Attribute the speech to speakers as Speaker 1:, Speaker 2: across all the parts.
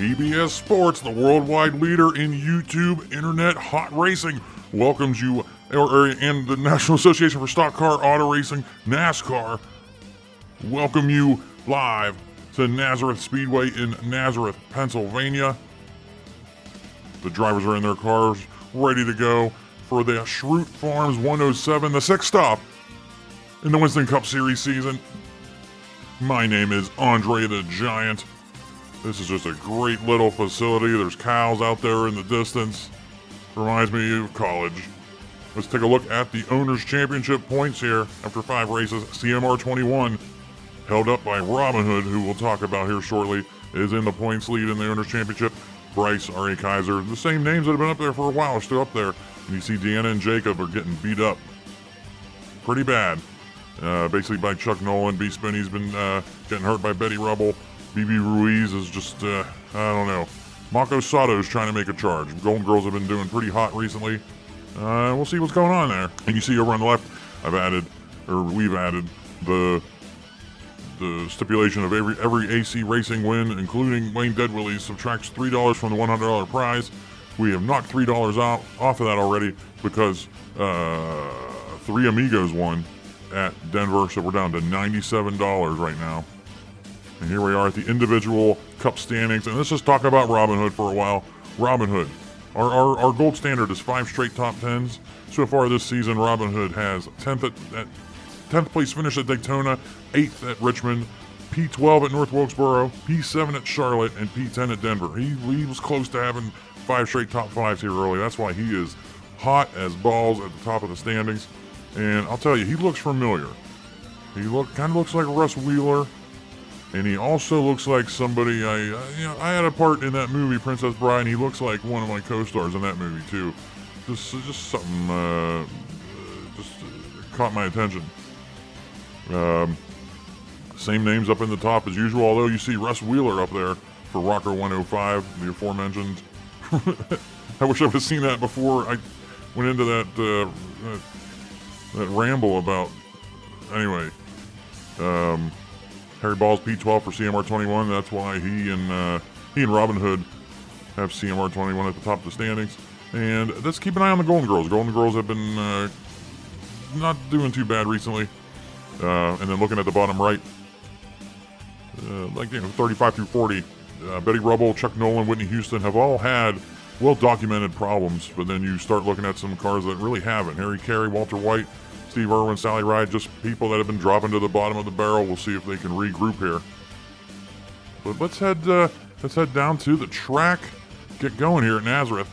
Speaker 1: PBS Sports, the worldwide leader in YouTube Internet hot racing, welcomes you, and the National Association for Stock Car Auto Racing, NASCAR, welcome you live to Nazareth Speedway in Nazareth, Pennsylvania. The drivers are in their cars, ready to go for the Schrute Farms 107, the sixth stop in the Winston Cup Series season. My name is Andre the Giant. This is just a great little facility. There's cows out there in the distance. Reminds me of college. Let's take a look at the Owners' Championship points here after 5 races. CMR 21, held up by Robin Hood, who we'll talk about here shortly, is in the points lead in the Owners' Championship. Bryce, R.A. Kaiser, the same names that have been up there for a while are still up there. And you see Deanna and Jacob are getting beat up pretty bad. Basically by Chuck Nolan. B-Spinny's been getting hurt by Betty Rubble. BB Ruiz is just, I don't know. Mako Sato's trying to make a charge. Golden Girls have been doing pretty hot recently. We'll see what's going on there. And you see over on the left, we've added the stipulation of every AC racing win, including Wayne Deadwillies, subtracts $3 from the $100 prize. We have knocked $3 off of that already because Three Amigos won at Denver, so we're down to $97 right now. And here we are at the individual cup standings, and let's just talk about Robin Hood for a while. Robin Hood, our gold standard is 5 straight top 10s. So far this season, Robin Hood has 10th place finish at Daytona, 8th at Richmond, P12 at North Wilkesboro, P7 at Charlotte, and P10 at Denver. He was close to having 5 straight top 5s here early. That's why he is hot as balls at the top of the standings. And I'll tell you, he looks familiar. He kind of looks like Russ Wheeler. And he also looks like somebody I had a part in that movie, Princess Bride, and he looks like one of my co-stars in that movie too. Just something caught my attention. Same names up in the top as usual, although you see Russ Wheeler up there for Rocker 105, the aforementioned. I wish I would have seen that before I went into that ramble about. Anyway. Harry Ball's P12 for CMR 21. That's why he and Robin Hood have CMR 21 at the top of the standings. And let's keep an eye on the Golden Girls. Golden Girls have been not doing too bad recently. And then looking at the bottom right, 35 through 40, Betty Rubble, Chuck Nolan, Whitney Houston have all had well-documented problems. But then you start looking at some cars that really haven't. Harry Carey, Walter White, Steve Irwin, Sally Ride, just people that have been dropping to the bottom of the barrel. We'll see if they can regroup here. But let's head down to the track, get going here at Nazareth.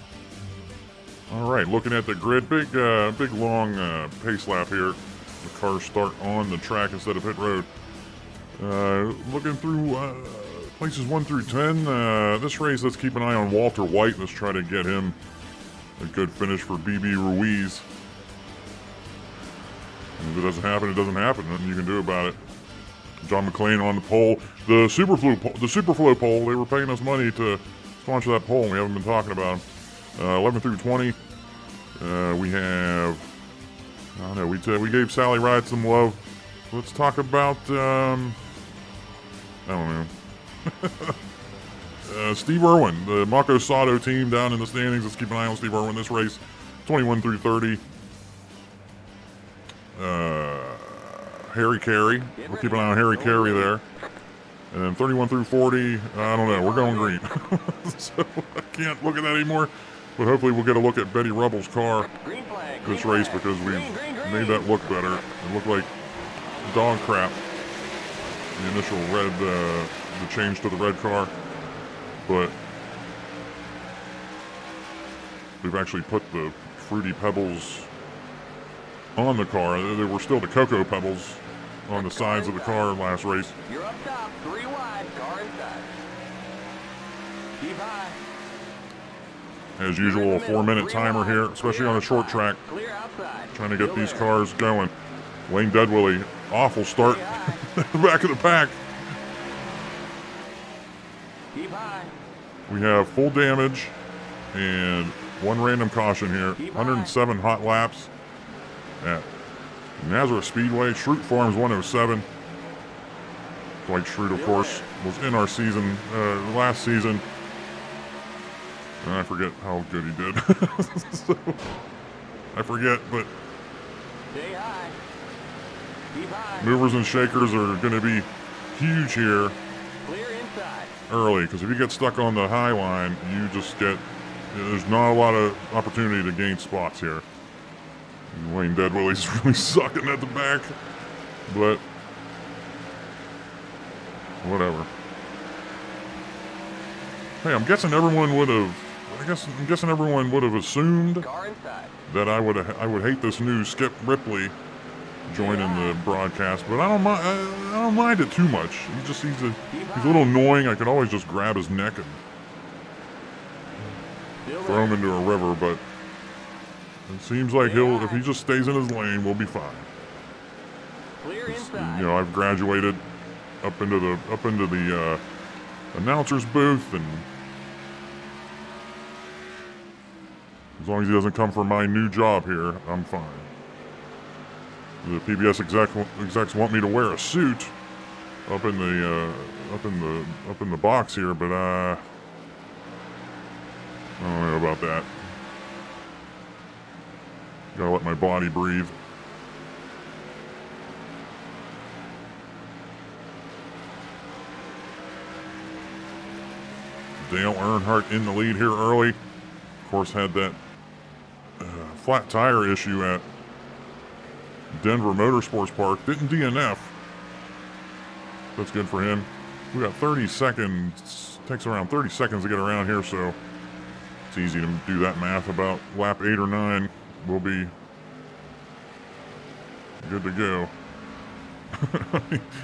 Speaker 1: All right, looking at the grid, big long pace lap here. The cars start on the track instead of pit road. Looking through places 1 through 10. This race, let's keep an eye on Walter White. Let's try to get him a good finish for BB Ruiz. If it doesn't happen, it doesn't happen. Nothing you can do about it. John McClain on the pole. The Superflow pole, they were paying us money to sponsor that pole. We haven't been talking about them. 11 through 20. We have, I don't know, we gave Sally Ride some love. Let's talk about, I don't know. Steve Irwin, the Mako Sato team down in the standings. Let's keep an eye on Steve Irwin this race. 21 through 30. Harry Carey. We'll keep an eye on Harry Carey there. And then 31 through 40, I don't know. We're going green. So I can't look at that anymore. But hopefully we'll get a look at Betty Rubble's car this race because we've made that look better. It looked like dog crap. The initial red, the change to the red car. But we've actually put the Fruity Pebbles on the car. There were still the Cocoa Pebbles on the sides of the car last race.
Speaker 2: You're up top, 3 wide, car inside. Keep high.
Speaker 1: As usual, a 4-minute timer here, especially on a short track. Trying to get these cars going. Wayne Deadwilly, awful start. Back of the pack.
Speaker 2: Keep high.
Speaker 1: We have full damage and 1 random caution here. 107 hot laps at Nazareth Speedway, Schrute Farms 107. Dwight Schrute, of course, was in our season last season. And I forget how good he did. So, I forget, but
Speaker 2: Stay high. Keep high.
Speaker 1: movers and shakers are going to be huge here
Speaker 2: Clear inside.
Speaker 1: early, because if you get stuck on the high line, you just get, there's not a lot of opportunity to gain spots here. Wayne Deadwilly's really sucking at the back, but whatever. Hey, I'm guessing everyone would have, I'm guessing everyone would have assumed
Speaker 2: Car inside.
Speaker 1: that I would hate this new Skip Ripley joining the broadcast, but I don't mind it too much. He's a little annoying. I could always just grab his neck and throw him into a river, but it seems like if he just stays in his lane, we'll be fine.
Speaker 2: Clear inside.
Speaker 1: You know, I've graduated up into the announcer's booth, and as long as he doesn't come for my new job here, I'm fine. The PBS execs want me to wear a suit up in the box here, but I don't know about that. Gotta let my body breathe. Dale Earnhardt in the lead here early. Of course, had that flat tire issue at Denver Motorsports Park. Didn't DNF. That's good for him. We got 30 seconds. Takes around 30 seconds to get around here, so it's easy to do that math. About lap 8 or 9, we'll be good to go.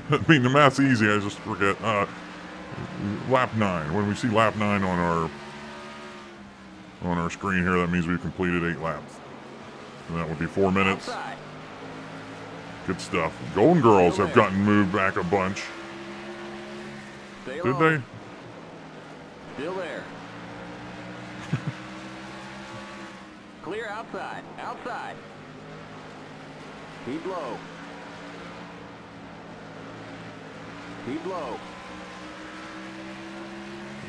Speaker 1: I mean, the math's easy. I just forget. Lap 9. When we see lap 9 on our screen here, that means we've completed 8 laps. And that would be 4 minutes.
Speaker 2: Outside.
Speaker 1: Good stuff. Golden Girls have gotten moved back a bunch.
Speaker 2: Stay
Speaker 1: Did
Speaker 2: low.
Speaker 1: they?
Speaker 2: Still there. Clear outside. Outside. Keep low. Keep low.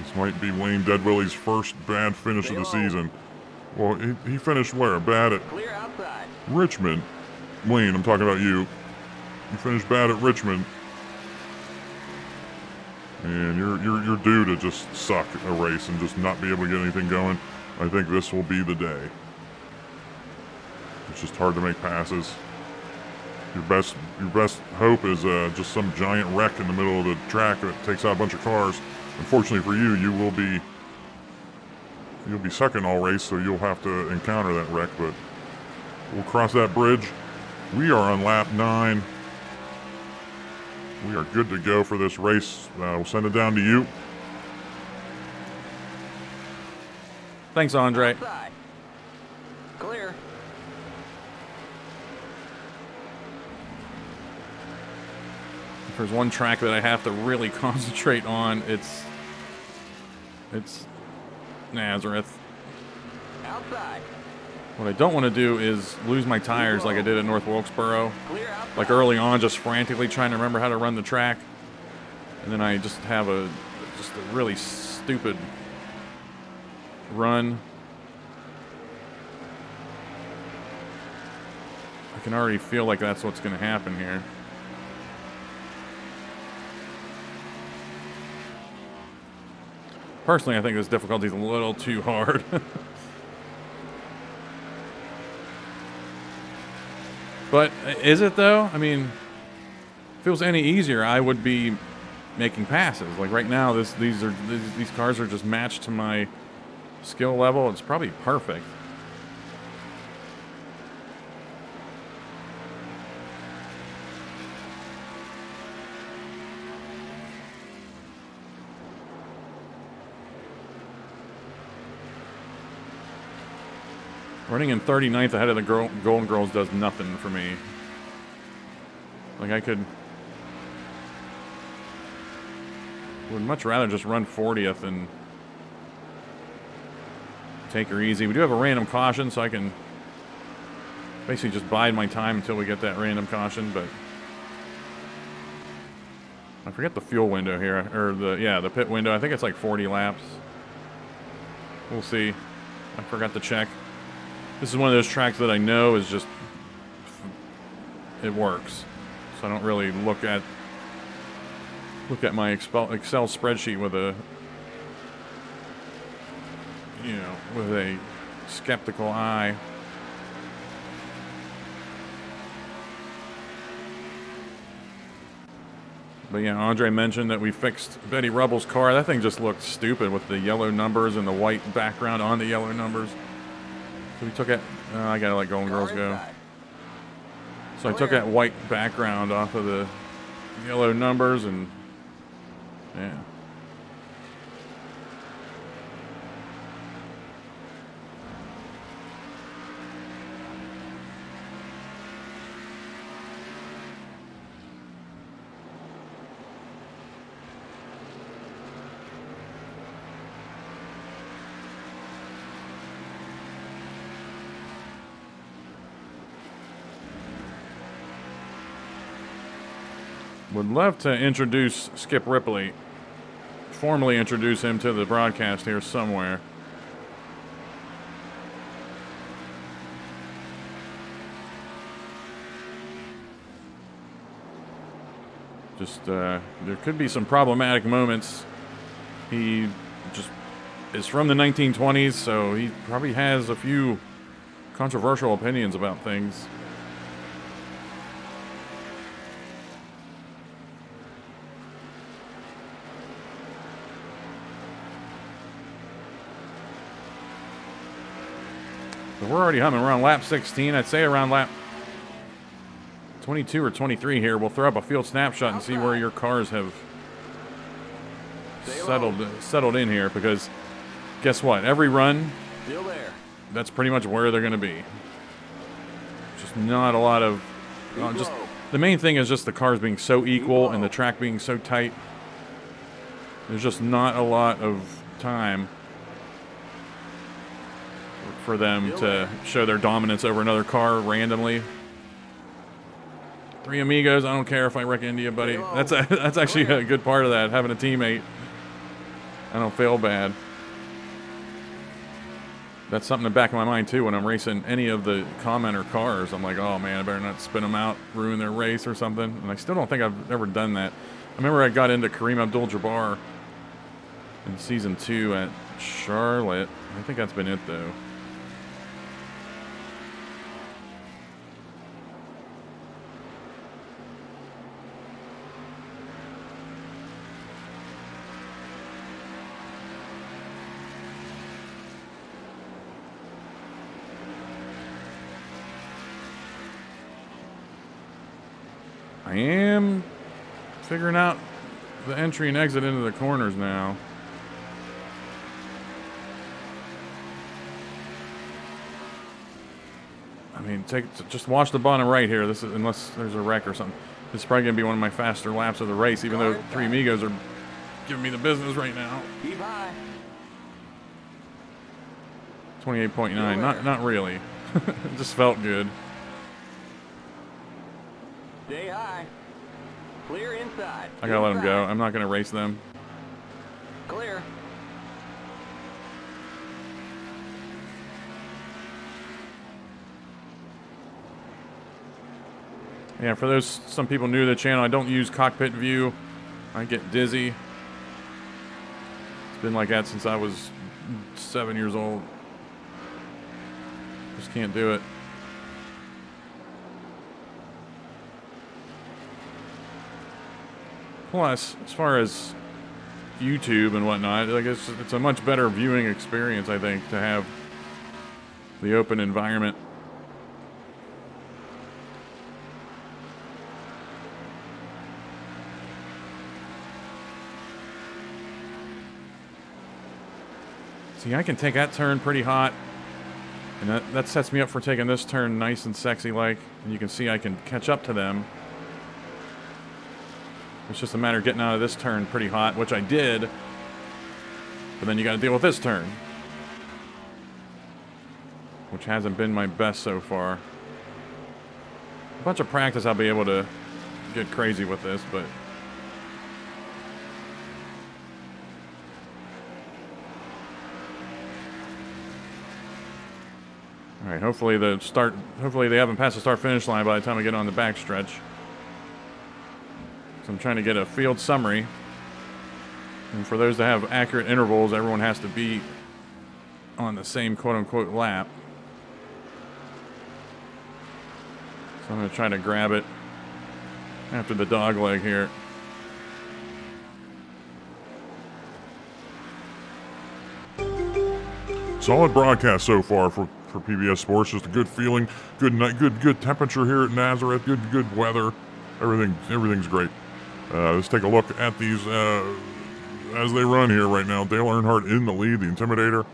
Speaker 1: This might be Wayne Deadwilly's first bad finish of the season. Well, he finished where? Bad at
Speaker 2: Clear outside.
Speaker 1: Richmond. Wayne, I'm talking about you. You finished bad at Richmond. And you're due to just suck a race and just not be able to get anything going. I think this will be the day. It's just hard to make passes. Your best hope is just some giant wreck in the middle of the track that takes out a bunch of cars. Unfortunately for you, you'll be second all race, so you'll have to encounter that wreck, but we'll cross that bridge. We are on lap 9. We are good to go for this race. We'll send it down to you.
Speaker 3: Thanks, Andre.
Speaker 2: Outside. Clear.
Speaker 3: If there's one track that I have to really concentrate on, it's Nazareth.
Speaker 2: Outside.
Speaker 3: What I don't want to do is lose my tires like I did at North Wilkesboro.
Speaker 2: Clear outside.
Speaker 3: Like early on, just frantically trying to remember how to run the track. And then I just have a really stupid run. I can already feel like that's what's going to happen here. Personally, I think this difficulty is a little too hard. But is it though? I mean, if it was any easier, I would be making passes. Like right now, these cars are just matched to my skill level. It's probably perfect. Running in 39th ahead of the Golden Girls does nothing for me. Like would much rather just run 40th and take her easy. We do have a random caution, so I can basically just bide my time until we get that random caution, but I forget the fuel window here, or the pit window. I think it's like 40 laps. We'll see. I forgot to check. This is one of those tracks that I know is just, it works. So I don't really look at my Excel spreadsheet with a, with a skeptical eye. But yeah, Andre mentioned that we fixed Betty Rubble's car. That thing just looked stupid with the yellow numbers and the white background on the yellow numbers. So we took it. I gotta let Golden Girls go. So I took that white background off of the yellow numbers and yeah. Would love to introduce Skip Ripley, formally introduce him to the broadcast here somewhere. Just, there could be some problematic moments. He just is from the 1920s, so he probably has a few controversial opinions about things. But we're already humming around lap 16. I'd say around lap 22 or 23 here. We'll throw up a field snapshot and see where your cars have settled in here, because guess what? Every run, that's pretty much where they're going to be. Just not a lot of... just the main thing is just the cars being so equal and the track being so tight. There's just not a lot of time for them to show their dominance over another car randomly. Three amigos, I don't care if I wreck into you, buddy. That's actually a good part of that, having a teammate. I don't feel bad. That's something in the back of my mind too when I'm racing any of the commenter cars. I'm like, oh man, I better not spin them out, ruin their race or something. And I still don't think I've ever done that. I remember I got into Kareem Abdul-Jabbar in season 2 at Charlotte. I think that's been it though. I am figuring out the entry and exit into the corners now. I mean, just watch the bottom right here. This is, unless there's a wreck or something. This is probably going to be one of my faster laps of the race, even though Three Amigos are giving me the business right now. 28.9. Not really. It just felt good.
Speaker 2: Stay high. Clear inside.
Speaker 3: I gotta let them go. I'm not gonna race them.
Speaker 2: Clear.
Speaker 3: Yeah, for those some people new to the channel, I don't use cockpit view. I get dizzy. It's been like that since I was 7 years old. Just can't do it. Plus, as far as YouTube and whatnot, like it's a much better viewing experience, I think, to have the open environment. See, I can take that turn pretty hot, and that sets me up for taking this turn nice and sexy like, and you can see I can catch up to them. It's just a matter of getting out of this turn pretty hot, which I did. But then you got to deal with this turn, which hasn't been my best so far. A bunch of practice, I'll be able to get crazy with this, but All right, hopefully they haven't passed the start-finish line by the time I get on the back stretch. So I'm trying to get a field summary. And for those that have accurate intervals, everyone has to be on the same quote-unquote lap. So I'm going to try to grab it after the dog leg here.
Speaker 1: Solid broadcast so far for PBS Sports. Just a good feeling, good night, good temperature here at Nazareth, good weather. Everything's great. Let's take a look at these as they run here right now. Dale Earnhardt in the lead, the Intimidator.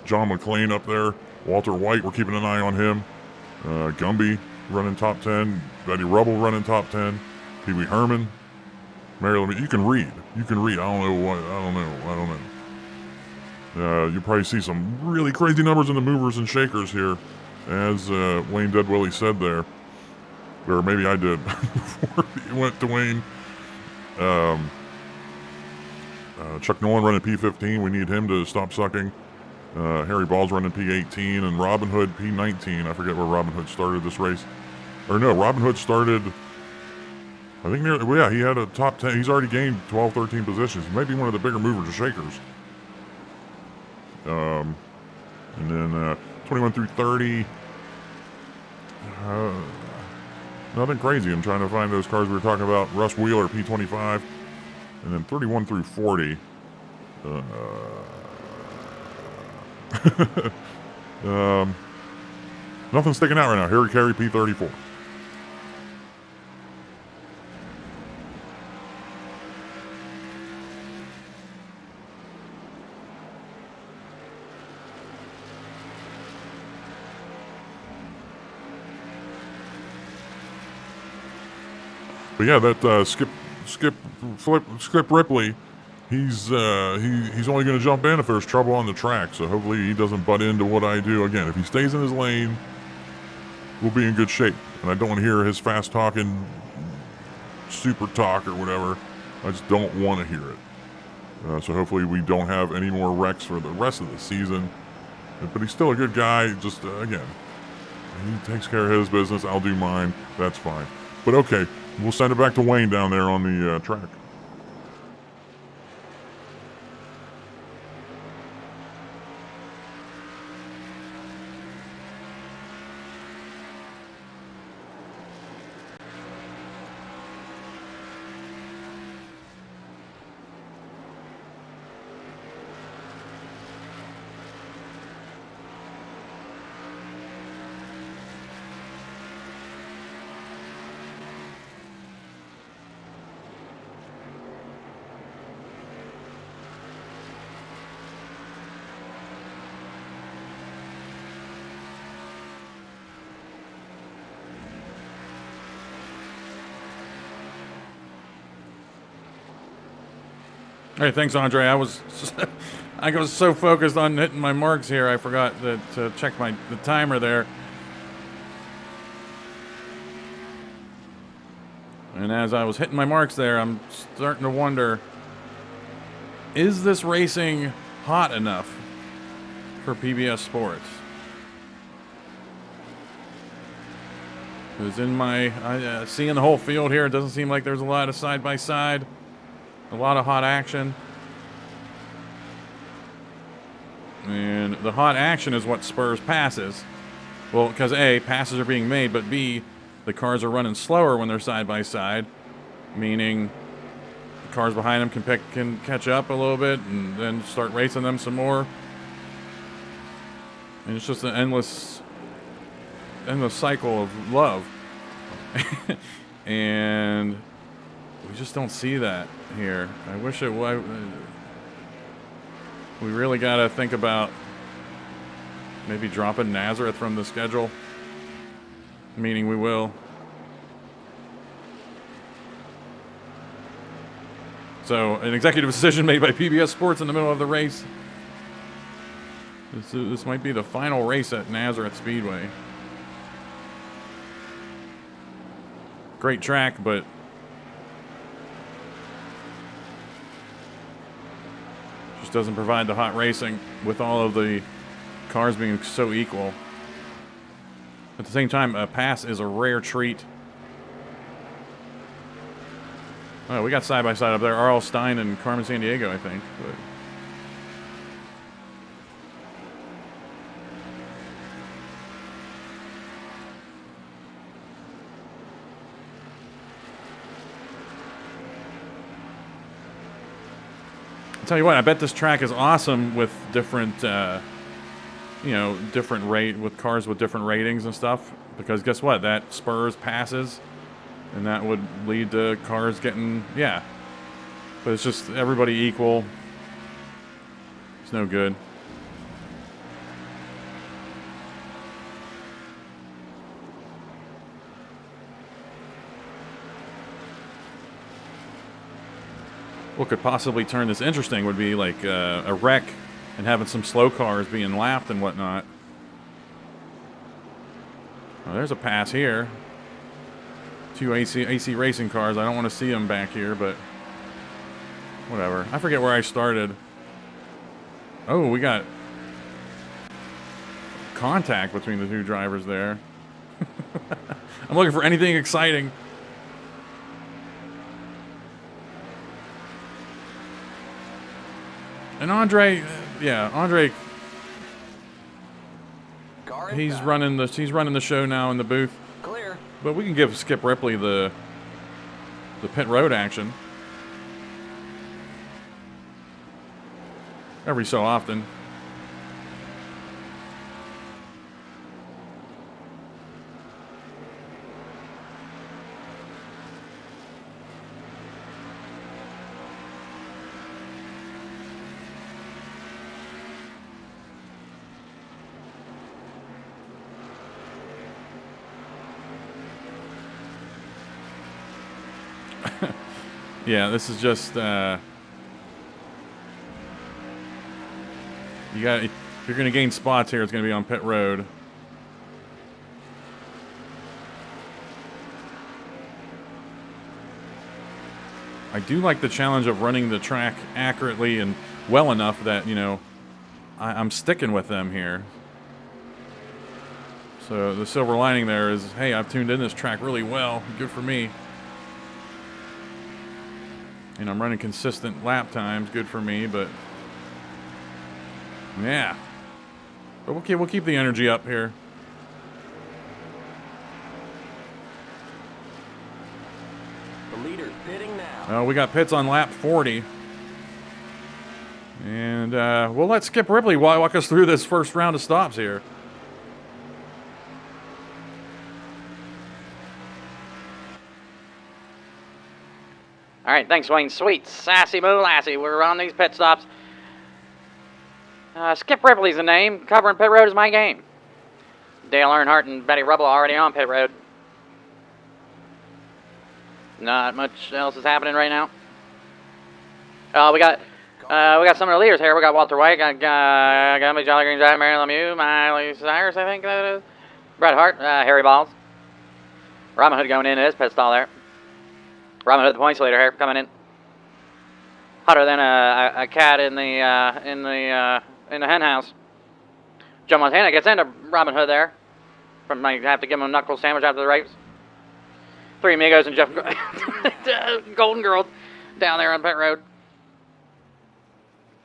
Speaker 1: John McClain up there. Walter White, we're keeping an eye on him. Gumby running top 10. Betty Rubble running top 10. Pee Wee Herman. Maryland, you can read. I don't know. You'll probably see some really crazy numbers in the movers and shakers here, as Wayne Dead Willie said there. Or maybe I did before he went to Wayne. Chuck Nolan running P15. We need him to stop sucking. Harry Ball's running P18, and Robin Hood P19. I forget where Robin Hood started this race. Or no, Robin Hood started, I think he had a top 10. He's already gained 12, 13 positions. He might be one of the bigger movers and shakers. And then 21 through 30. Nothing crazy. I'm trying to find those cars we were talking about. Russ Wheeler, P25. And then 31 through 40. Nothing sticking out right now. Harry Carey, P34. But yeah, that Skip Ripley, he's only going to jump in if there's trouble on the track. So hopefully he doesn't butt into what I do. Again, if he stays in his lane, we'll be in good shape. And I don't want to hear his fast talking, super talk or whatever. I just don't want to hear it. So hopefully we don't have any more wrecks for the rest of the season. But he's still a good guy. Just again, he takes care of his business. I'll do mine. That's fine. But okay. We'll send it back to Wayne down there on the track.
Speaker 3: Hey, thanks, Andre. I was so focused on hitting my marks here, I forgot to check the timer there. And as I was hitting my marks there, I'm starting to wonder, is this racing hot enough for PBS Sports? Because seeing the whole field here, it doesn't seem like there's a lot of side-by-side. A lot of hot action. And the hot action is what spurs passes. Well, because A, passes are being made, but B, the cars are running slower when they're side by side, meaning the cars behind them can catch up a little bit and then start racing them some more. And it's just an endless cycle of love. And we just don't see that here. I wish it was. We really got to think about maybe dropping Nazareth from the schedule. Meaning we will. So, an executive decision made by PBS Sports in the middle of the race. This might be the final race at Nazareth Speedway. Great track, but just doesn't provide the hot racing with all of the cars being so equal. At the same time, a pass is a rare treat. Oh, we got side by side up there. R.L. Stein and Carmen Sandiego, I think. But I'll tell you what, I bet this track is awesome with different, different rate with cars with different ratings and stuff. Because guess what? That spurs passes, and that would lead to cars getting, yeah. But it's just everybody equal. It's no good. What could possibly turn this interesting would be like a wreck and having some slow cars being lapped and whatnot. Well, there's a pass here. Two AC racing cars. I don't want to see them back here, but whatever. I forget where I started. Oh, we got contact between the two drivers there. I'm looking for anything exciting. And Andre, he's running the show now in the booth.
Speaker 2: Clear.
Speaker 3: But we can give Skip Ripley the pit road action every so often. Yeah, this is just if you're going to gain spots here, it's going to be on pit road. I do like the challenge of running the track accurately and well enough that, I'm sticking with them here. So the silver lining there is, hey, I've tuned in this track really well. Good for me. And I'm running consistent lap times. Good for me, but yeah. But we'll keep the energy up here.
Speaker 2: The leader's pitting now.
Speaker 3: We got pits on lap 40. And we'll let Skip Ripley walk us through this first round of stops here.
Speaker 4: All right, thanks, Wayne. Sweet, sassy moo lassie. We're on these pit stops. Skip Ripley's the name. Covering pit road is my game. Dale Earnhardt and Betty Rubble already on pit road. Not much else is happening right now. We got some of the leaders here. We got Walter White, got Gumby, Jolly Green Giant, Mary Lemieux, Miley Cyrus, I think that is. Bret Hart, Harry Balls. Robin Hood going into his pit stall there. Robin Hood, the points leader here, coming in. Hotter than a cat in the hen house. Joe Montana gets into Robin Hood there. Might have to give him a knuckle sandwich after the race. Three Amigos and Jeff Golden Girl down there on pit road.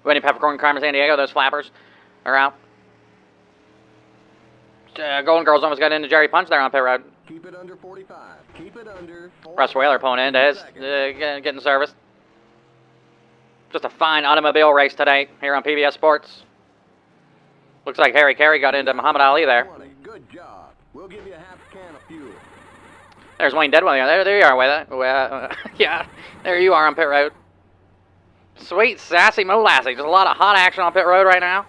Speaker 4: Winnie Peppercorn, Carmen Sandiego, those flappers are out. Golden Girls almost got into Jerry Punch there on pit road.
Speaker 2: Keep it under 45. Keep it under 45.
Speaker 4: Russ Whaler pulling into his, getting serviced. Just a fine automobile race today here on PBS Sports. Looks like Harry Carey got into Muhammad Ali there.
Speaker 2: Good job. We'll give you a half can of fuel.
Speaker 4: There's Wayne Deadwell. There you are, with yeah, there you are on pit road. Sweet, sassy molassie. Just a lot of hot action on pit road right now.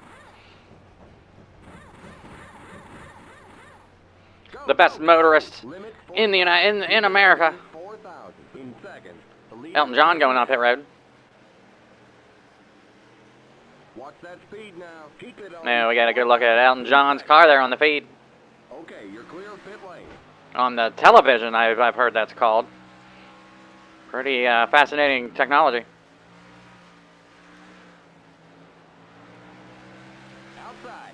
Speaker 4: The best motorist in in America. Elton John going on pit road.
Speaker 2: Watch that speed now. Keep it on.
Speaker 4: Yeah, we got a good look at Elton John's car there on the feed.
Speaker 2: Okay, you're clear of pit lane.
Speaker 4: On the television, I've heard that's called. Pretty fascinating technology.
Speaker 2: Outside.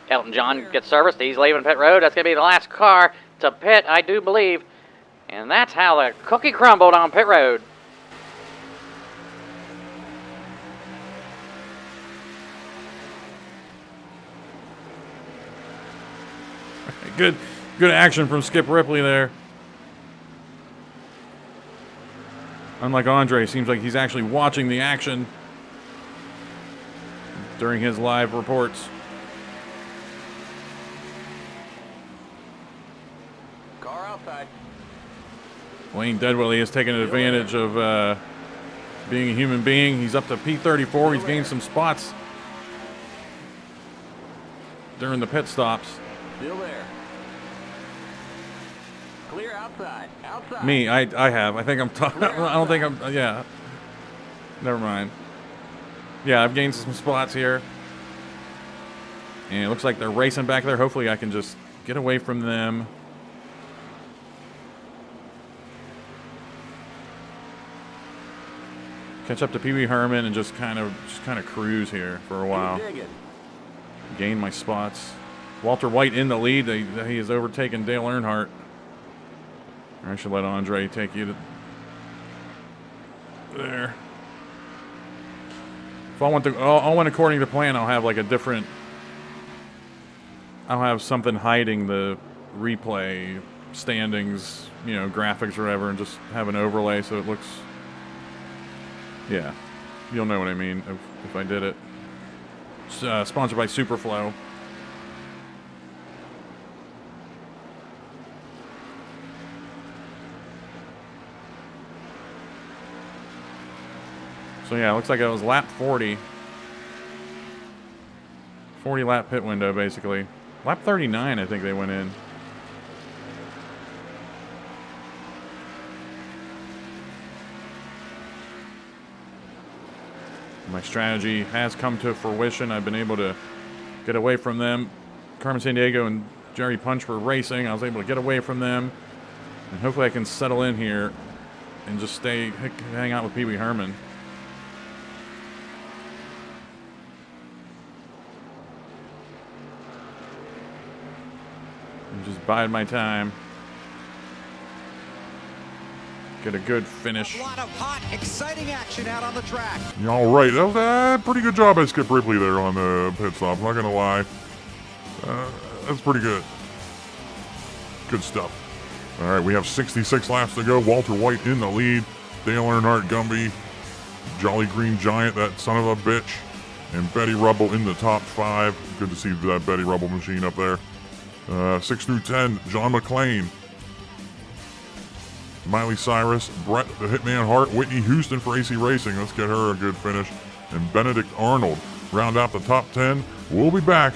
Speaker 4: Elton John gets serviced. He's leaving pit road. That's going to be the last car to pit, I do believe. And that's how the cookie crumbled on pit road.
Speaker 3: Good action from Skip Ripley there. Unlike Andre, seems like he's actually watching the action during his live reports.
Speaker 2: Car outside.
Speaker 3: Wayne Deadwilly has taken advantage of being a human being. He's up to P34. He's gained some spots during the pit stops.
Speaker 2: Still there. Clear outside. Outside.
Speaker 3: Me, I have. I think I'm talking. I don't think I'm. Yeah. Never mind. Yeah, I've gained some spots here. And it looks like they're racing back there. Hopefully I can just get away from them. Catch up to Pee Wee Herman and just kind of cruise here for a while. Gain my spots. Walter White in the lead. He has overtaken Dale Earnhardt. I should let Andre take you to there. If I went according to plan, I'll have like a different. I'll have something hiding the replay standings, graphics or whatever, and just have an overlay so it looks. Yeah, you'll know what I mean if I did it. It's, sponsored by Superflow. So yeah, it looks like it was lap 40. 40 lap pit window, basically. Lap 39, I think they went in. My strategy has come to fruition. I've been able to get away from them. Carmen Sandiego and Jerry Punch were racing. I was able to get away from them. And hopefully I can settle in here and just hang out with Pee Wee Herman. Just bide my time. Get a good finish.
Speaker 5: A lot of hot, exciting action out on the track.
Speaker 1: All right, that was a pretty good job by Skip Ripley there on the pit stop. I'm not gonna lie, that's pretty good. Good stuff. All right, we have 66 laps to go. Walter White in the lead. Dale Earnhardt, Gumby, Jolly Green Giant, that son of a bitch, and Betty Rubble in the top 5. Good to see that Betty Rubble machine up there. 6 through 10, John McClane, Miley Cyrus, Brett the Hitman Hart, Whitney Houston for AC Racing. Let's get her a good finish. And Benedict Arnold round out the top 10. We'll be back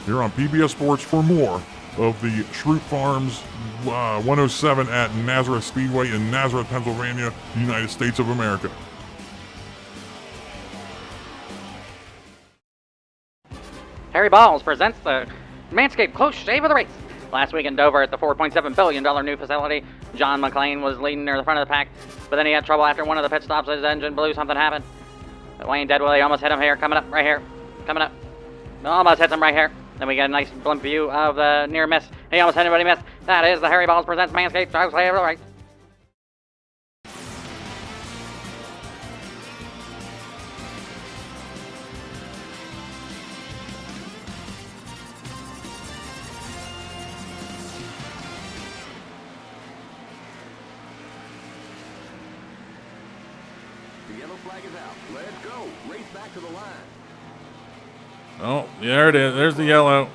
Speaker 1: here on PBS Sports for more of the Schrute Farms 107 at Nazareth Speedway in Nazareth, Pennsylvania, United States of America.
Speaker 4: Harry Balls presents the Manscaped Close Shave of the Race. Last week in Dover at the $4.7 billion new facility, John McClane was leading near the front of the pack, but then he had trouble after one of the pit stops. His engine blew, something happened. Wayne Deadwilly almost hit him here, coming up, right here, coming up. Almost hits him right here. Then we get a nice blimp view of the near miss. He almost hit anybody missed. That is the Harry Balls presents Manscaped Close Shave of the Race.
Speaker 2: Flag is out. Let's go. Race back to the line.
Speaker 3: Oh, there it is. There's the yellow.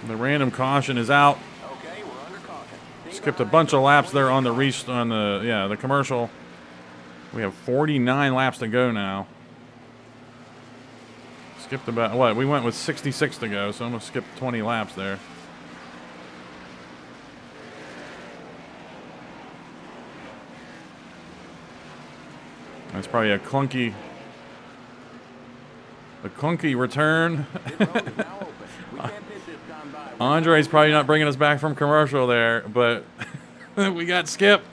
Speaker 3: The random caution is out.
Speaker 2: Okay, we're under caution.
Speaker 3: Skipped a bunch of laps there on the commercial. We have 49 laps to go now. Skipped about what? We went with 66 to go, so almost skipped 20 laps there. That's probably a clunky return. Andre's probably not bringing us back from commercial there, but we got Skip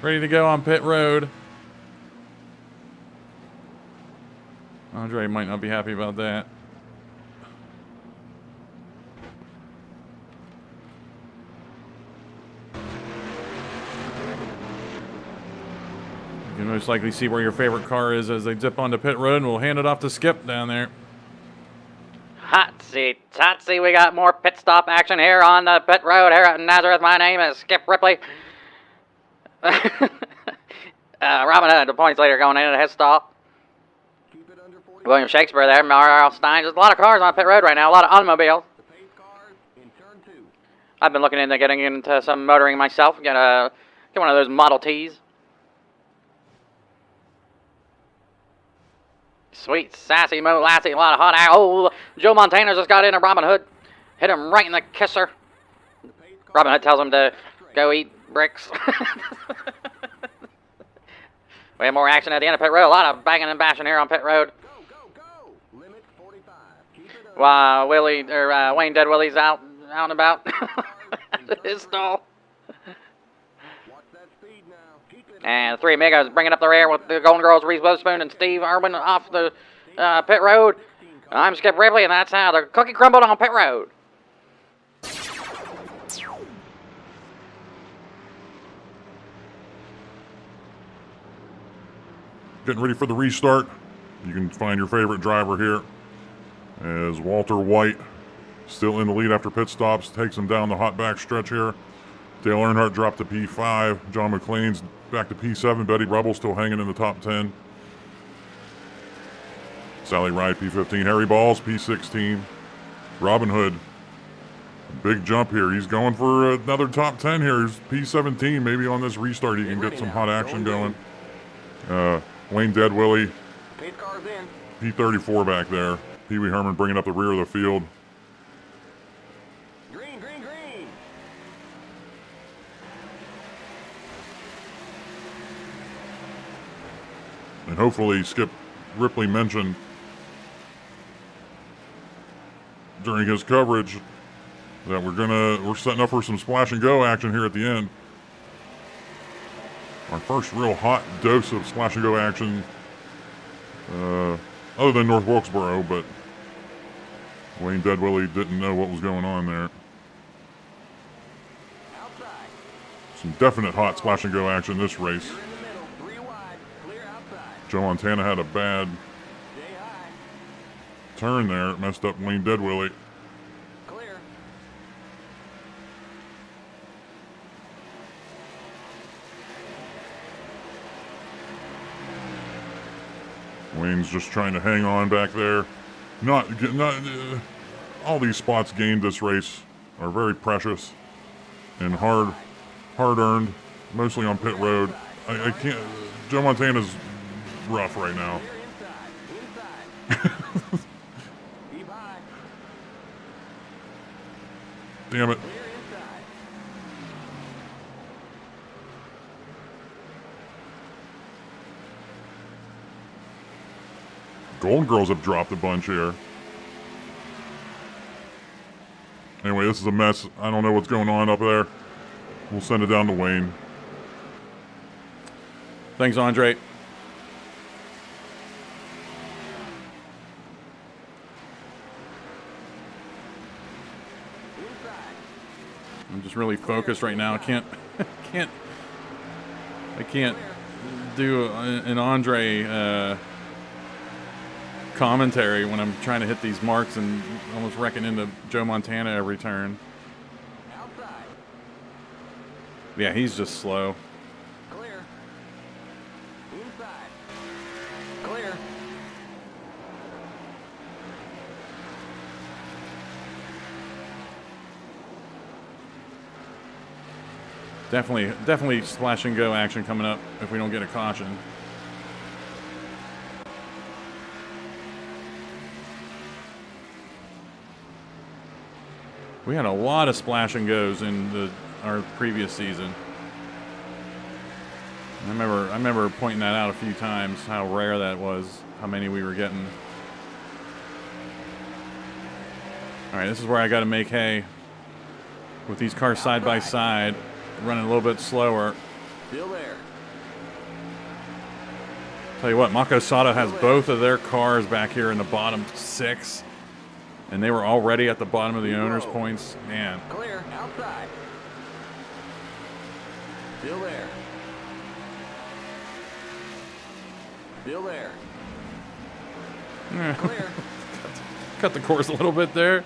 Speaker 3: ready to go on pit road. Andre might not be happy about that. You can most likely see where your favorite car is as they dip onto pit road, and we'll hand it off to Skip down there.
Speaker 4: Hot seat. We got more pit stop action here on the pit road here at Nazareth. My name is Skip Ripley. Robin Hood, the points leader, going into his stop. William Shakespeare there, Mario Stein. There's a lot of cars on pit road right now, a lot of automobiles. I've been looking into getting into some motoring myself. Get one of those Model Ts. Sweet, sassy, Mo Lassie, a lot of hot air. Oh, Joe Montana just got into Robin Hood. Hit him right in the kisser. Robin Hood tells him to go eat bricks. We have more action at the end of pit road. A lot of banging and bashing here on pit road.
Speaker 2: Limit 45. Keep it up.
Speaker 4: While Wayne Dead Willie's out and about. His stall.
Speaker 2: Watch that speed now. Keep it
Speaker 4: And the three amigos bringing up the rear with the Golden Girls, Reese Witherspoon and Steve Irwin off the pit road. I'm Skip Ripley, and that's how the cookie crumbled on pit road.
Speaker 1: Getting ready for the restart. You can find your favorite driver here as Walter White, still in the lead after pit stops, takes him down the hot back stretch here. Dale Earnhardt dropped to P5. John McClain's back to P7. Betty Rubble still hanging in the top 10. Sally Ride, P15. Harry Balls, P16. Robin Hood, big jump here. He's going for another top 10 here. He's P17. Maybe on this restart he can get some hot action going. Wayne Dead Willie,
Speaker 2: paid cars in.
Speaker 1: P34 back there. Pee Wee Herman bringing up the rear of the field.
Speaker 2: Green.
Speaker 1: And hopefully Skip Ripley mentioned during his coverage that we're setting up for some splash and go action here at the end. Our first real hot dose of splash and go action, other than North Wilkesboro, but Wayne Dead Willie didn't know what was going on there.
Speaker 2: Outside.
Speaker 1: Some definite hot splash and go action this race.
Speaker 2: You're in the middle. 3 wide. Clear outside.
Speaker 1: Joe Montana had a bad
Speaker 2: Stay high.
Speaker 1: turn there. It messed up Wayne Dead Willie.
Speaker 2: Clear.
Speaker 1: Wayne's just trying to hang on back there. All these spots gained this race are very precious and hard earned, mostly on pit road. I can't. Joe Montana's rough right now.
Speaker 2: Clear inside. Keep high.
Speaker 1: Damn it.
Speaker 2: Clear inside.
Speaker 1: Golden Girls have dropped a bunch here. Anyway, this is a mess. I don't know what's going on up there. We'll send it down to Wayne.
Speaker 3: Thanks, Andre.
Speaker 2: Inside.
Speaker 3: I'm just really focused right now. I can't do an Andre commentary when I'm trying to hit these marks and almost wrecking into Joe Montana every turn.
Speaker 2: Outside.
Speaker 3: Yeah, he's just slow.
Speaker 2: Clear. Inside. Clear.
Speaker 3: Definitely splash and go action coming up if we don't get a caution. We had a lot of splash and goes in our previous season. I remember pointing that out a few times, how rare that was, how many we were getting. All right, this is where I got to make hay with these cars side by side, running a little bit slower.
Speaker 2: Still there.
Speaker 3: Tell you what, Mako Sato has both of their cars back here in the bottom 6, and they were already at the bottom of the owners' points. Man,
Speaker 2: Clear. Outside. Still there. Still there. Clear.
Speaker 3: cut the course a little bit there.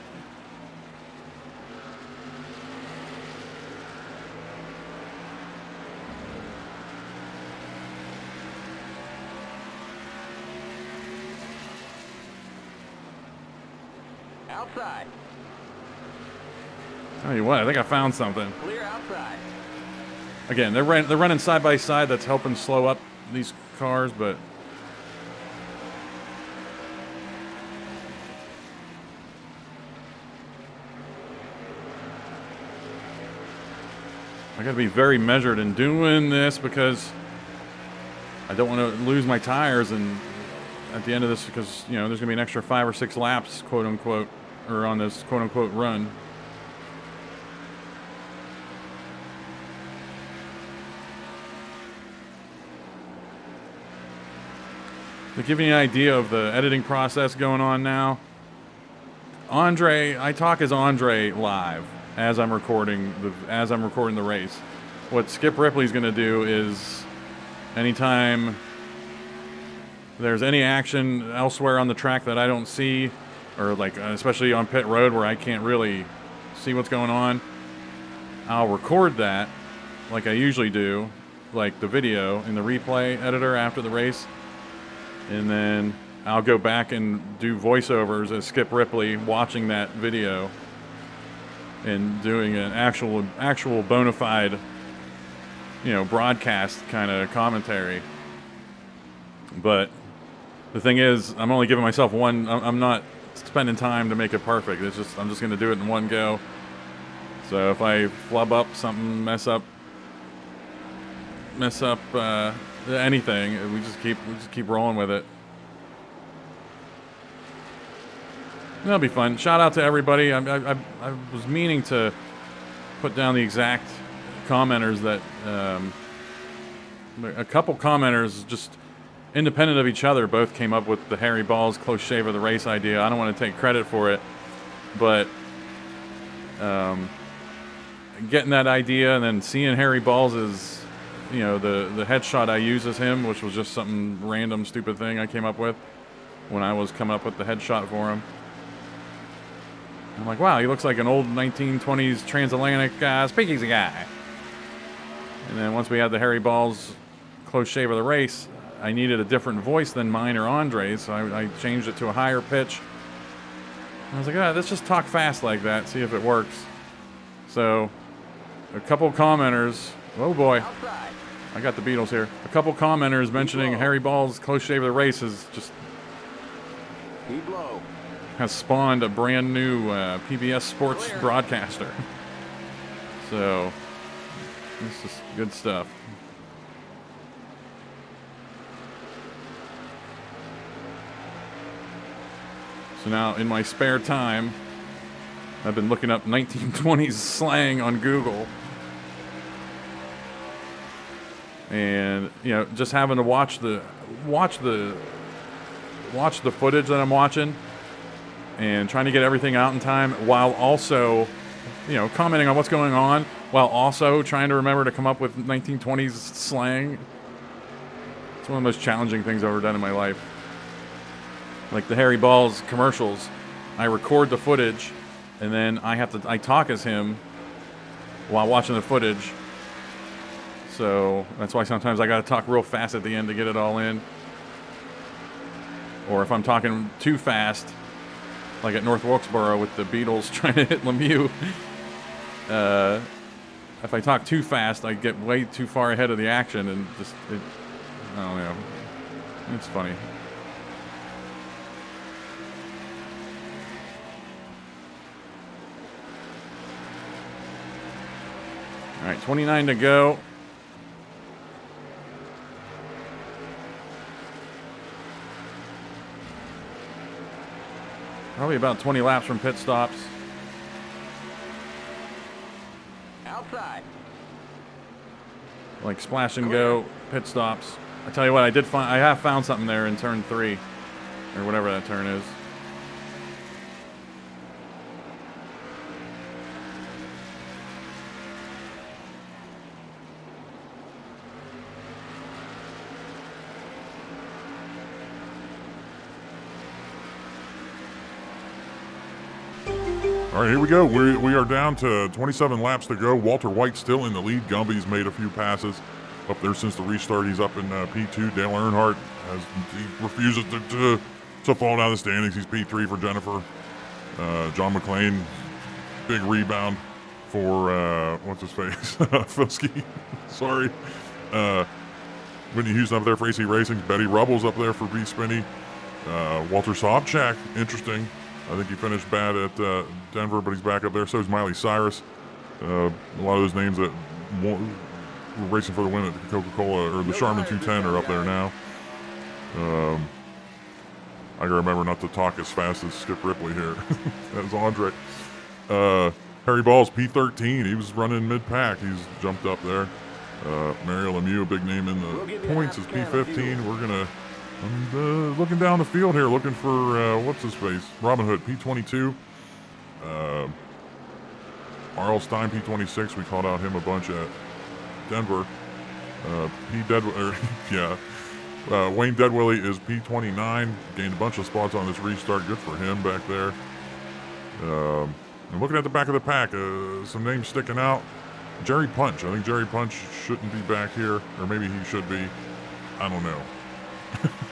Speaker 2: Outside.
Speaker 3: Tell you what, I think I found something.
Speaker 2: Clear outside.
Speaker 3: Again, they're running side by side. That's helping slow up these cars, but I got to be very measured in doing this because I don't want to lose my tires and at the end of this, because you know there's going to be an extra 5 or 6 laps, quote unquote, or on this quote unquote run. To give you an idea of the editing process going on now, I talk as Andre live as I'm recording the race. What Skip Ripley's going to do is anytime there's any action elsewhere on the track that I don't see, or like especially on pit road where I can't really see what's going on, I'll record that like I usually do, like the video in the replay editor after the race. And then I'll go back and do voiceovers as Skip Ripley watching that video and doing an actual bona fide, broadcast kind of commentary. But the thing is, I'm only giving myself one. I'm not spending time to make it perfect. I'm just going to do it in one go. So if I flub up something, mess up anything, we just keep rolling with it. That'll be fun. Shout out to everybody. I was meaning to put down the exact commenters that a couple commenters just independent of each other both came up with the Harry Balls close shave of the race idea. I don't want to take credit for it, but getting that idea and then seeing Harry Balls as the headshot I use as him, which was just some random stupid thing I came up with when I was coming up with the headshot for him. I'm like, wow, he looks like an old 1920s transatlantic speakeasy guy. And then once we had the Harry Balls close shave of the race, I needed a different voice than mine or Andre's, so I changed it to a higher pitch. I was like, let's just talk fast like that, see if it works. So, a couple commenters, oh boy, I got the Beatles here. A couple commenters mentioning Harry Balls close shave of the race is just has spawned a brand new PBS sports broadcaster. So, this is good stuff. So now, in my spare time, I've been looking up 1920s slang on Google. And, just having to watch the footage that I'm watching and trying to get everything out in time while also, commenting on what's going on while also trying to remember to come up with 1920s slang. It's one of the most challenging things I've ever done in my life. Like the Harry Balls commercials, I record the footage and then I talk as him while watching the footage. So that's why sometimes I got to talk real fast at the end to get it all in. Or if I'm talking too fast, like at North Wilkesboro with the Beatles trying to hit Lemieux, if I talk too fast, I get way too far ahead of the action and I don't know. It's funny. All right, 29 to go. Probably about 20 laps from pit stops.
Speaker 2: Outside.
Speaker 3: Like splash and go pit stops. I tell you what, I have found something there in turn 3, or whatever that turn is.
Speaker 1: All right, here we go. We are down to 27 laps to go. Walter White still in the lead. Gumby's made a few passes up there since the restart. He's up in P2. Dale Earnhardt he refuses to fall down the standings. He's P3 for Jennifer. John McClane, big rebound for what's his face, Filski. Sorry. Whitney Houston up there for AC Racing. Betty Rubble's up there for B Spinney. Walter Sobchak, interesting. I think he finished bad at Denver, but he's back up there. So is Miley Cyrus. A lot of those names that were racing for the win at the Coca-Cola or the Charmin 210 are up there now. I gotta remember not to talk as fast as Skip Ripley here. That's Andre. Harry Ball's P13. He was running mid-pack. He's jumped up there. Mario Lemieux, a big name in the points, is P15. I'm looking down the field here, looking for, what's his face? Robin Hood, P22. R.L. Stein, P26. We called out him a bunch at Denver. Wayne Deadwillie is P29. Gained a bunch of spots on this restart. Good for him back there. And looking at the back of the pack, some names sticking out. Jerry Punch. I think Jerry Punch shouldn't be back here, or maybe he should be. I don't know.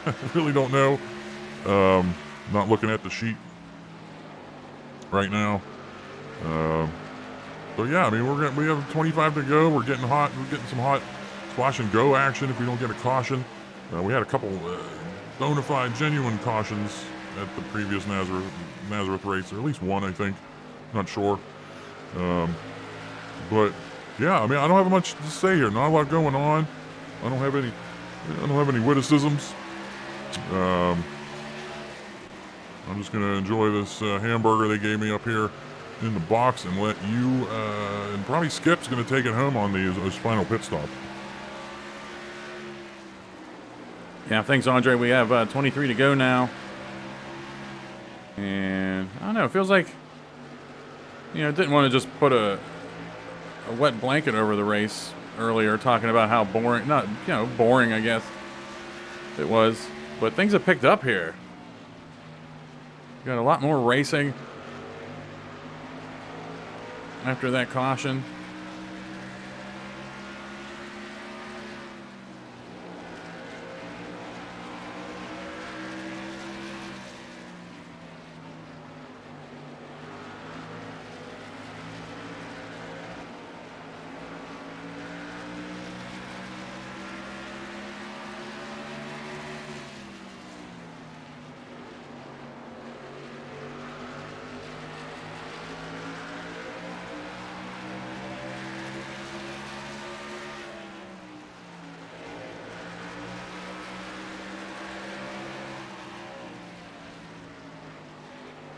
Speaker 1: I really don't know. Not looking at the sheet right now. But yeah, I mean, we have 25 to go. We're getting hot. We're getting some hot splash and go action if we don't get a caution. We had a couple bona fide, genuine cautions at the previous Nazareth race, or at least one, I think. Not sure. But yeah, I mean, I don't have much to say here. Not a lot going on. I don't have any witticisms. I'm just gonna enjoy this hamburger they gave me up here in the box and let you and probably Skip's gonna take it home on his final pit stop.
Speaker 3: Yeah, thanks, Andre. We have 23 to go now, and I don't know. It feels like didn't want to just put a wet blanket over the race earlier, talking about how boring, not boring, I guess it was. But things have picked up here. Got a lot more racing after that caution.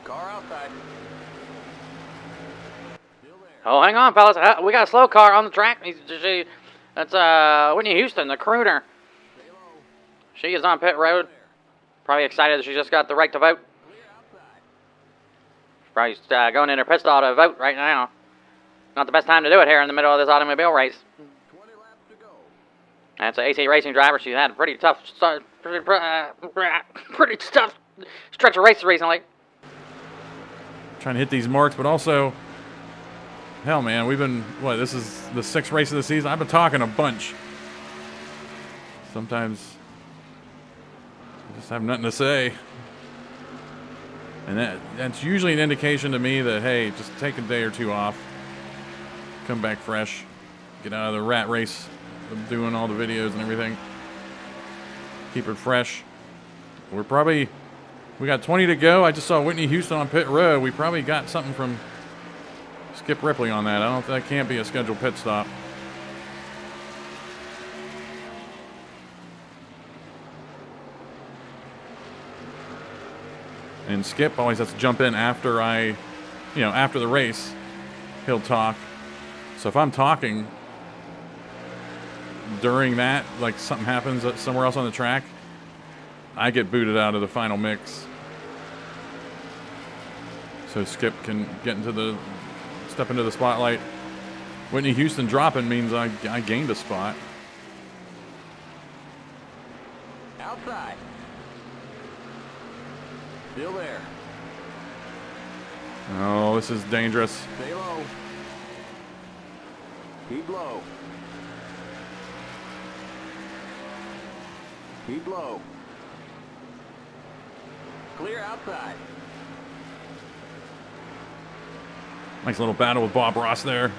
Speaker 2: Car outside.
Speaker 4: Oh, hang on, fellas. We got a slow car on the track. That's Whitney Houston, the crooner. She is on pit road. Probably excited that she just got the right to vote. Probably going in her pit stall to vote right now. Not the best time to do it here in the middle of this automobile race.
Speaker 2: 20 laps to go.
Speaker 4: That's an AC Racing driver. She's had a pretty tough stretch of races recently.
Speaker 3: Trying to hit these marks, but also, hell, man, this is the 6th race of the season. I've been talking a bunch. Sometimes I just have nothing to say. And that's usually an indication to me that, hey, just take a day or two off. Come back fresh. Get out of the rat race of doing all the videos and everything. Keep it fresh. We got 20 to go. I just saw Whitney Houston on pit road. We probably got something from Skip Ripley on that. That can't be a scheduled pit stop. And Skip always has to jump in after after the race. He'll talk. So if I'm talking, during that, like something happens somewhere else on the track, I get booted out of the final mix. So Skip can step into the spotlight. Whitney Houston dropping means I gained a spot.
Speaker 2: Outside. Still there.
Speaker 3: Oh, this is dangerous.
Speaker 2: Stay low. Keep low. Keep low. Clear outside.
Speaker 3: Nice little battle with Bob Ross there.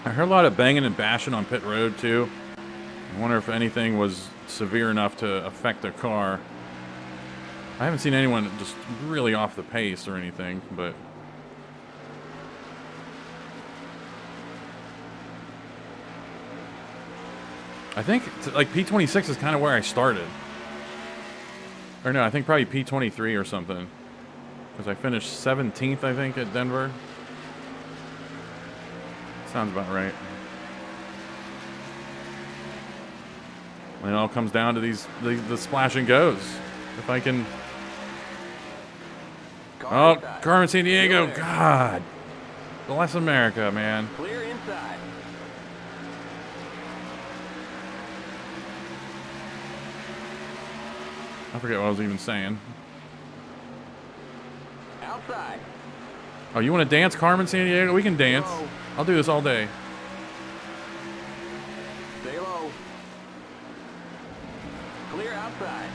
Speaker 3: I heard a lot of banging and bashing on pit road too. I wonder if anything was severe enough to affect the car. I haven't seen anyone just really off the pace or anything, but I think like P26 is kind of where I started. Or no, I think probably P23 or something. Because I finished 17th, I think, at Denver. Sounds about right. And it all comes down to the splash and goes. If I can. Oh, Carmen San Diego. God. Bless America, man.
Speaker 2: Clear inside.
Speaker 3: I forget what I was even saying.
Speaker 2: Outside.
Speaker 3: Oh, you want to dance, Carmen San Diego? We can dance. I'll do this all day.
Speaker 2: Stay low. Clear outside.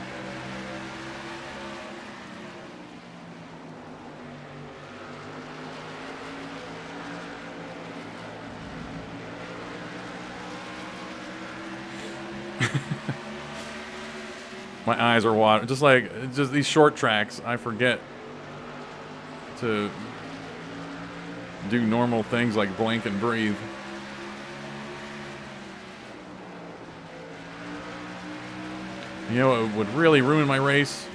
Speaker 3: My eyes are watering. Just these short tracks, I forget to do normal things like blink and breathe. You know what would really ruin my race?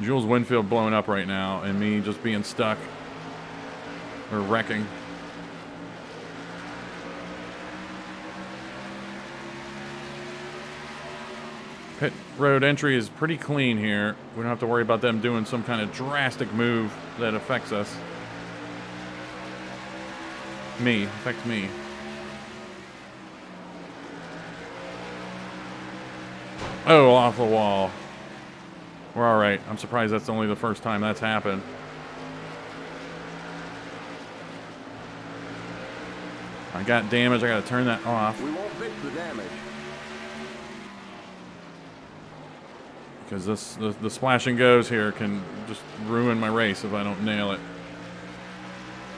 Speaker 3: Jules Winfield blowing up right now and me just being stuck or wrecking. Pit road entry is pretty clean here. We don't have to worry about them doing some kind of drastic move that affects us. Affects me. Oh, off the wall. We're all right. I'm surprised that's only the first time that's happened. I got damage. I got to turn that off.
Speaker 2: We won't fix the damage.
Speaker 3: Because the splash and goes here can just ruin my race if I don't nail it.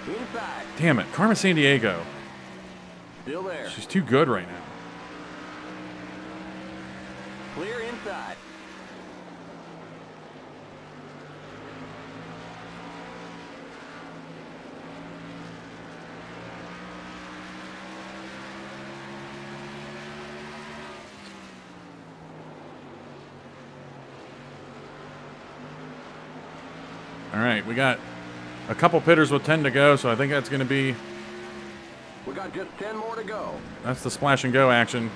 Speaker 2: Inside.
Speaker 3: Damn it. Carmen San Diego.
Speaker 2: Still there.
Speaker 3: She's too good right now.
Speaker 2: Clear inside.
Speaker 3: All right, we got a couple pitters with 10 to go, so I think that's going to be...
Speaker 2: We got just 10 more to go.
Speaker 3: That's the splash and go action.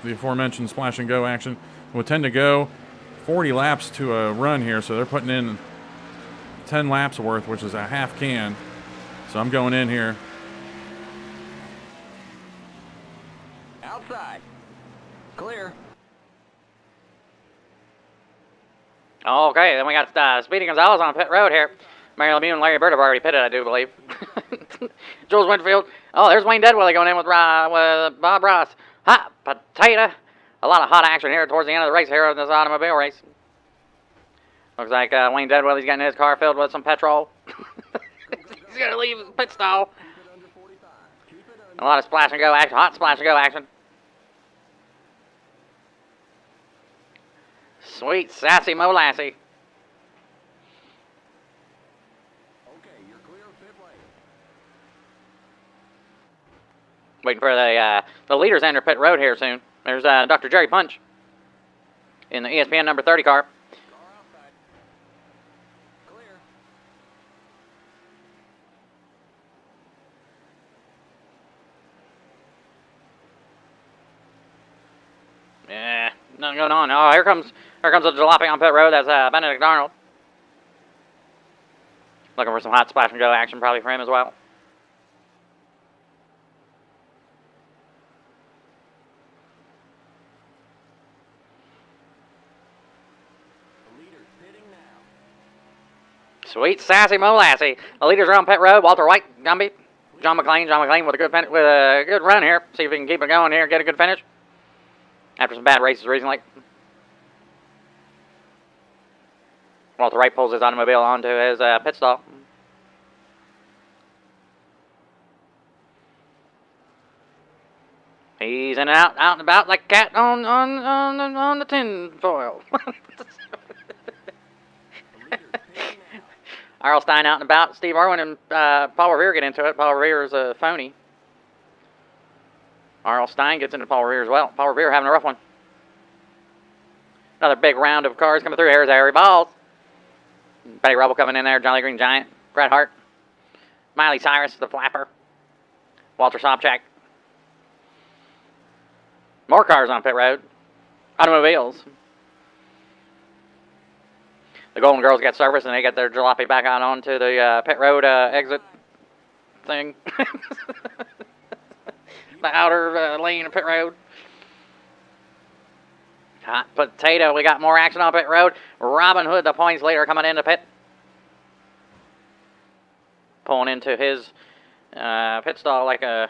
Speaker 3: The aforementioned splash and go action. With 10 to go, 40 laps to a run here, so they're putting in 10 laps worth, which is a half can. So I'm going in here.
Speaker 2: Outside. Clear.
Speaker 4: Okay, then we got Speedy Gonzalez on pit road here. Mary Lemieux and Larry Bird have already pitted, I do believe. Jules Winfield. Oh, there's Wayne Deadwilly going in with Bob Ross. Hot potato. A lot of hot action here towards the end of the race here of this automobile race. Looks like Wayne Deadwilly's getting his car filled with some petrol. He's going to leave the pit stall. A lot of splash and go action. Hot splash and go action. Sweet, sassy molassie.
Speaker 2: Okay, you're clear of pit lane.
Speaker 4: Waiting for the leaders to enter pit road here soon. There's Dr. Jerry Punch in the ESPN number 30 car. going on. Oh, here comes a jalopy on pit road. That's Benedict Arnold. Looking for some hot splash and go action probably for him as well. Sweet sassy molassie. The leaders are on pit road. Walter White, Gumby, John McClain with a good run here. See if he can keep it going here, get a good finish. After some bad races recently. Walter White pulls his automobile onto his pit stop. He's in and out and about like a cat on the tin foil. Arl Stein out and about. Steve Irwin and Paul Revere get into it. Paul Revere is a phony. Arl Stein gets into Paul Revere as well. Paul Revere having a rough one. Another big round of cars coming through. Here's Harry Balls. Betty Rubble coming in there. Jolly Green Giant. Bret Hart. Miley Cyrus, the flapper. Walter Sobchak. More cars on pit road. Automobiles. The Golden Girls get service and they get their jalopy back out onto the pit road exit thing. The outer lane of pit road. Hot potato. We got more action on pit road. Robin Hood, the points leader, coming into pit. Pulling into his pit stall like a...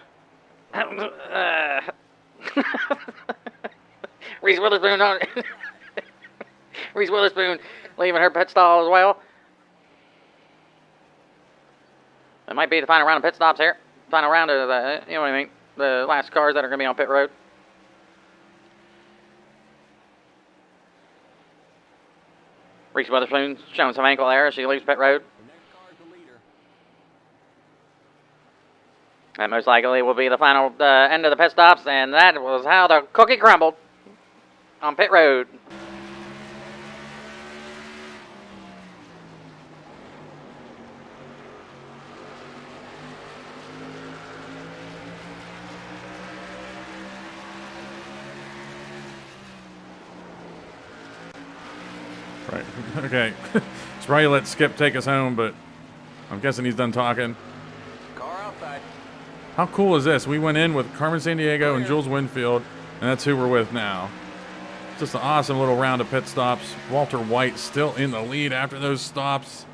Speaker 4: Reese Witherspoon on Reese Witherspoon leaving her pit stall as well. It might be the final round of pit stops here. Final round of the, you know what I mean, the last cars that are going to be on pit road. Reese Witherspoon showing some ankle there as she leaves pit road. That most likely will be the final end of the pit stops, and that was how the cookie crumbled on pit road.
Speaker 3: Right. Okay. It's probably let Skip take us home, but I'm guessing he's done talking.
Speaker 2: Car outside.
Speaker 3: How cool is this? We went in with Carmen Sandiego and Jules Winfield, and that's who we're with now. Just an awesome little round of pit stops. Walter White still in the lead after those stops.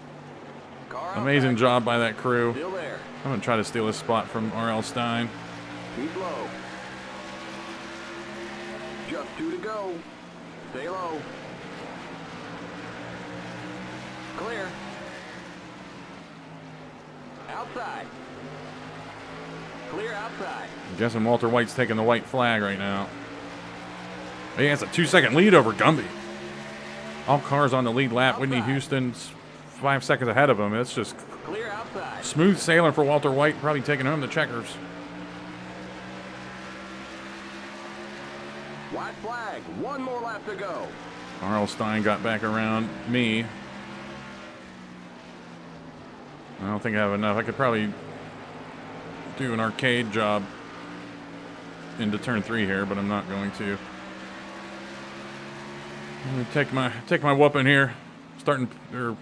Speaker 2: Car
Speaker 3: Amazing
Speaker 2: outside.
Speaker 3: job by that crew.
Speaker 2: Still there.
Speaker 3: I'm going to try to steal this spot from R.L. Stein.
Speaker 2: Keep low. Just 2 to go. Stay low. Clear. Outside. Clear outside.
Speaker 3: I'm guessing Walter White's taking the white flag right now. He has a 2-second lead over Gumby. All cars on the lead lap. Whitney Houston's 5 seconds ahead of him. It's just
Speaker 2: Clear outside.
Speaker 3: smooth sailing for Walter White, probably taking home the checkers.
Speaker 2: White flag. 1 more lap to go.
Speaker 3: R.L. Stein got back around me. I don't think I have enough. I could probably do an arcade job into turn 3 here, but I'm not going to. I'm going to take my whooping here, starting or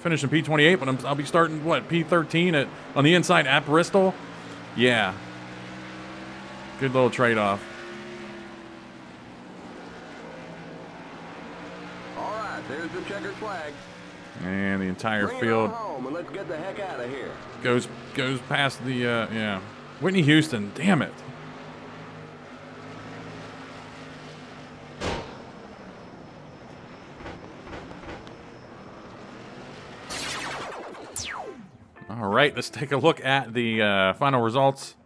Speaker 3: finishing P28, but I'll be starting what, P13 on the inside at Bristol. Yeah, good little trade-off.
Speaker 2: All right, there's the checkered flag.
Speaker 3: And the entire
Speaker 2: Bring it
Speaker 3: field
Speaker 2: on home and let's get the heck out of here.
Speaker 3: goes past the yeah. Whitney Houston, damn it. All right, let's take a look at the final results.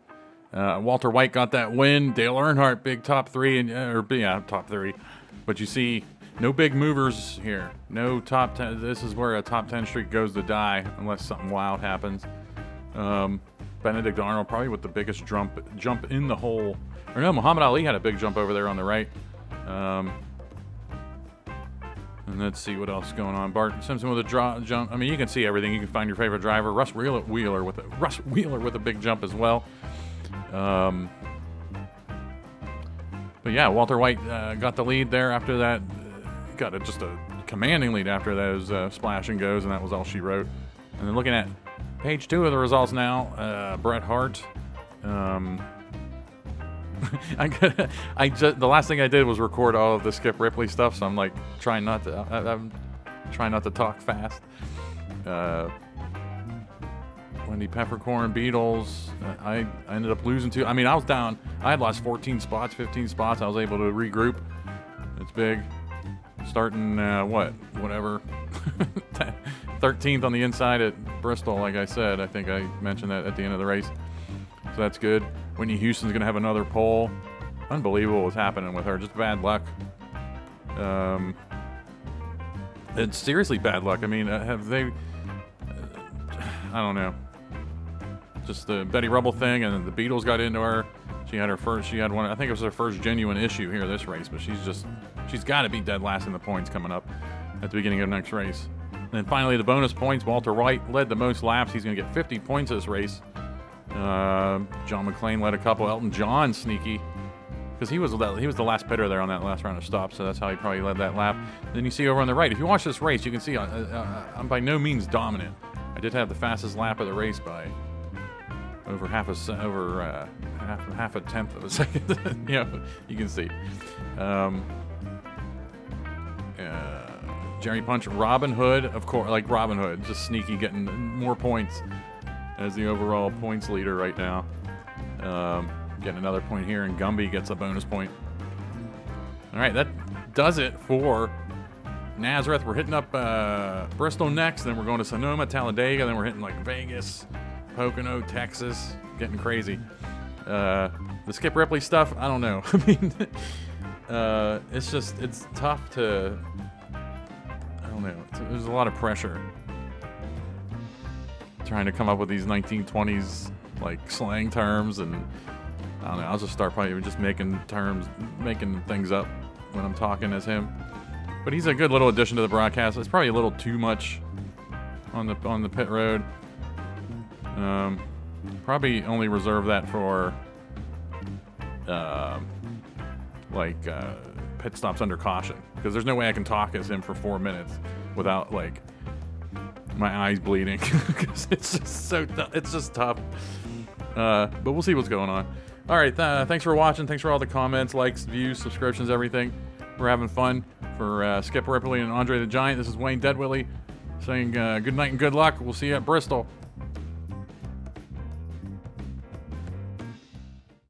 Speaker 3: Walter White got that win. Dale Earnhardt, big top 3, and top 3. But you see, no big movers here. No top 10. This is where a top 10 streak goes to die, unless something wild happens. Benedict Arnold probably with the biggest jump in the hole. Or no, Muhammad Ali had a big jump over there on the right. And let's see what else is going on. Bart Simpson with a jump. I mean, you can see everything. You can find your favorite driver. Russ Wheeler with a big jump as well. But yeah, Walter White got the lead there after that. Got just a commanding lead after those splash and goes, and that was all she wrote. And then looking at page 2 of the results now, Bret Hart. The last thing I did was record all of the Skip Ripley stuff, so I'm like trying not to. I'm trying not to talk fast. Wendy Peppercorn, Beatles. I ended up losing 2. I mean, I was down. I had lost 14 spots, 15 spots. I was able to regroup. It's big. Starting, whatever. 13th on the inside at Bristol, like I said. I think I mentioned that at the end of the race. So that's good. Whitney Houston's going to have another pole. Unbelievable what's happening with her. Just bad luck. It's seriously bad luck. I mean, have they... I don't know. Just the Betty Rubble thing, and the Beatles got into her. She had one, I think it was her first genuine issue here this race, but she's got to be dead last in the points coming up at the beginning of the next race. And then finally, the bonus points. Walter White led the most laps. He's going to get 50 points this race. John McClane led a couple. Elton John sneaky, because he was the last pitter there on that last round of stops, so that's how he probably led that lap. Then you see over on the right, if you watch this race, you can see I'm by no means dominant. I did have the fastest lap of the race by over half a tenth of a second. You can see. Jerry Punch, Robin Hood, of course, like Robin Hood, just sneaky, getting more points as the overall points leader right now. Getting another point here, and Gumby gets a bonus point. All right, that does it for Nazareth. We're hitting up Bristol next, then we're going to Sonoma, Talladega, then we're hitting like Vegas, Pocono, Texas. Getting crazy. The Skip Ripley stuff, I don't know. I mean, it's tough to, I don't know. There's a lot of pressure trying to come up with these 1920s like slang terms, and I don't know. I'll just start probably just making things up when I'm talking as him. But he's a good little addition to the broadcast. It's probably a little too much on the pit road. Probably only reserve that for pit stops under caution, because there's no way I can talk as him for 4 minutes without like my eyes bleeding, because it's just tough. But we'll see what's going on. All right, thanks for watching. Thanks for all the comments, likes, views, subscriptions, everything. We're having fun. For Skip Ripley and Andre the Giant, this is Wayne Deadwilly saying good night and good luck. We'll see you at Bristol.